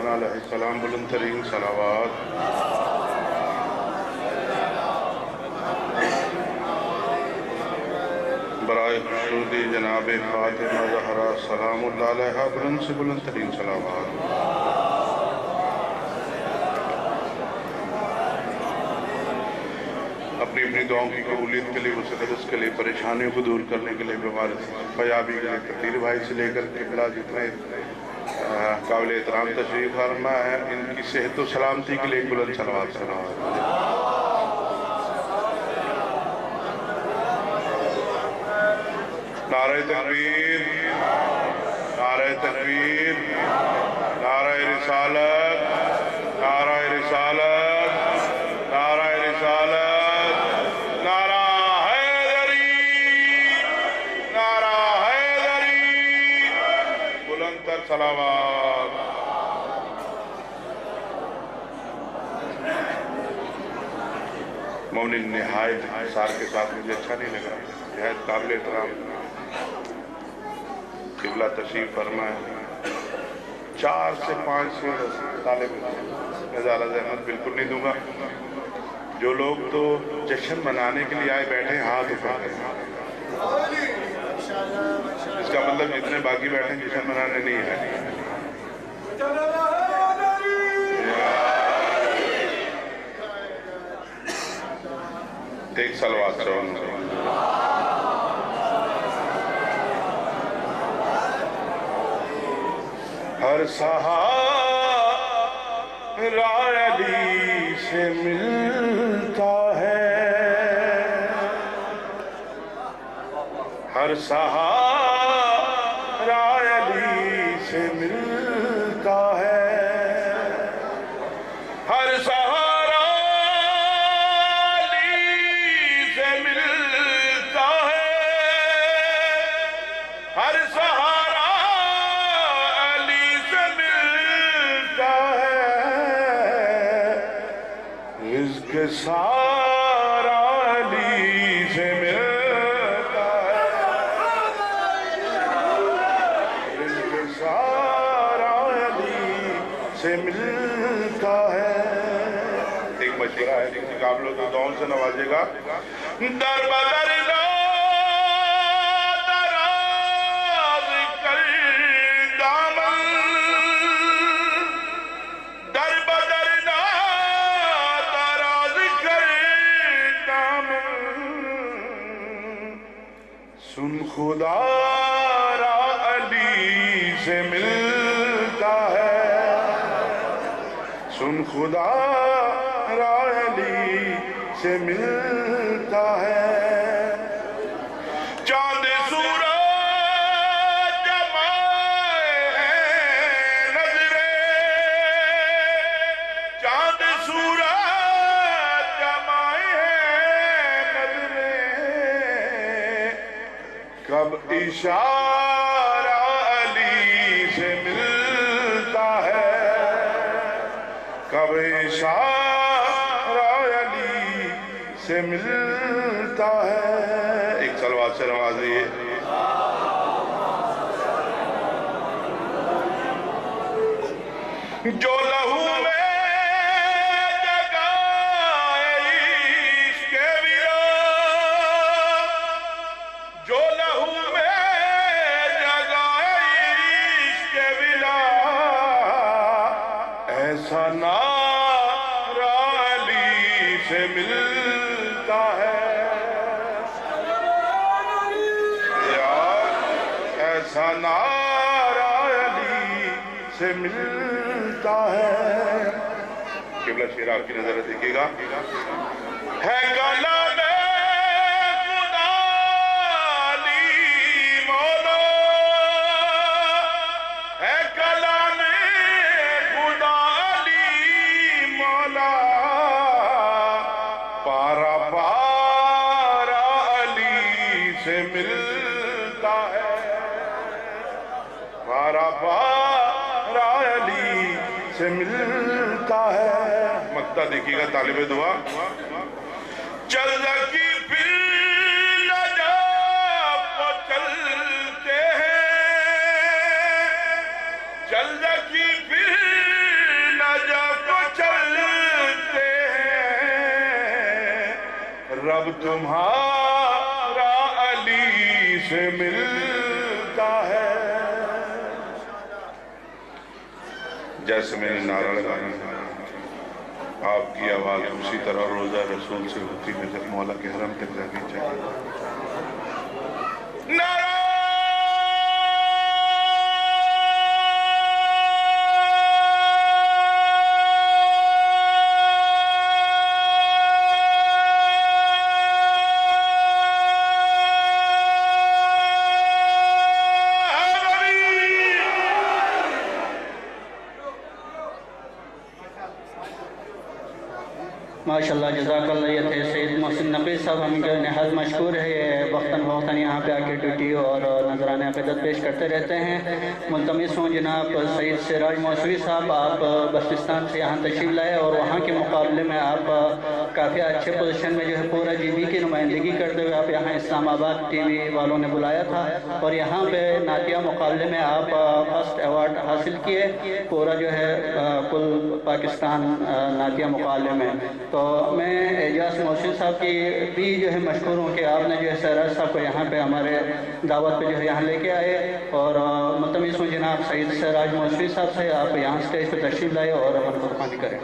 مولانا علیہ السلام بلند ترین صلوات۔ برائے خصوصی جناب فاطمہ زہرا سلام اللہ علیہ بلند سے بلند ترین صلوات۔ اپنی اپنی دعاؤں کی قبولیت کے لیے، مسدس کے لیے، پریشانیوں کو دور کرنے کے لیے، بیمار فیابی کے لیے، تقدیر بھائی سے لے کر قبلہ جتنے قابل احترام تشریف فرما ہے، ان کی صحت و سلامتی کے لیے بلند صلوات سلام۔ نعرہ تکبیر، نعرہ تکبیر، نعرہ رسالت، نعرہ رسالت، نعرہ رسالت، نعرہ حیدری، نعرہ حیدری، بلند تر صلوات۔ مومن نہایت انحصار کے ساتھ مجھے اچھا نہیں لگا، نہایت قابل احترام قبلہ تشریف فرما ہے، 4 سے 5 طالب میں زیادہ زحمت بالکل نہیں دوں گا۔ جو لوگ تو جشن منانے کے لیے آئے بیٹھے ہیں ہاتھ اٹھاتے ہیں، اس کا مطلب جتنے باقی بیٹھے ہیں جشن منانے نہیں ہے۔ ایک صلوات چاہوں ہر سہارا علی سے ملتا ہے، ہر سہارا علی سے ملتا ہے، ہر سہارا علی سے ملتا ہے، ہر سہارا رزق سارا علی سے ملتا ہے، رزق سارا علی سے ملتا ہے۔ ایک مشورہ ہے، جن آپ لوگ دعاؤں سے نوازے گا۔ در بدر دراز کر دامن، در بدر دراز کر دامن، سن خدا را علی سے ملتا ہے، سن خدا را علی سے ملتا ہے۔ چاند سورج جمائے ہیں نظریں، چاند سورج جمائے ہیں نظریں، کب اشارہ علی سے ملتا ہے، کب اشارہ علی سے ملتا ہے۔ ایک صلوات سے نوازیے۔ جو لہو میں جگائے عشق ویرا، جو لہو میں جگائے عشق ویرا، ایسا نعرہ علی سے ملتا ہے، ایسا نعرہ علی سے ملتا ہے۔ قبلہ شیر آپ کی نظر دیکھئے گا۔ ہے کلام خدا علی مولا، ہے کلام خدا علی مولا، پارا پارا علی سے ملتا ہے، پارا پارا علی سے ملتا ہے۔ مقطع دیکھیے گا طالب دعا۔ چل رکی پھر نجاب کو چلتے ہیں، چل رکی پھر تمہارا علی سے ملتا ہے. جیسے میں نے نعرہ لگایا آپ کی آواز اسی طرح روزہ رسول سے ہوتی نظر مولا کے حرم تک جانی چاہیے. نعرہ ماشاءاللہ جزاک اللہ. یہ تھے سید محسن نقوی صاحب، ہم کے نہایت مشکور ہے. یہ وقتاً فوقتاً یہاں پہ آ کے ڈیوٹی اور نذرانہ عقیدت پیش کرتے رہتے ہیں. ملتمس ہوں جناب سید سراج موسوی صاحب، آپ بلوچستان سے یہاں تشریف لائے اور وہاں کے مقابلے میں آپ کافی اچھے پوزیشن میں جو ہے پورا جی بی کی نمائندگی کرتے ہوئے آپ یہاں اسلام آباد ٹی وی والوں نے بلایا تھا اور یہاں پہ نعتیہ مقابلے میں آپ فرسٹ ایوارڈ حاصل کیے پورا جو ہے کل پاکستان نعتیہ مقابلے میں. تو میں اعجاز محسن صاحب کی بھی جو ہے مشکور ہوں کہ آپ نے جو ہے سراج صاحب کو یہاں پہ ہمارے دعوت پہ جو ہے یہاں لے کے آئے اور ملتمس ہوں جناب سید سراج موسوی صاحب سے آپ یہاں اسٹیج پہ تشریف لائے اور ہمیں قربانی کریں.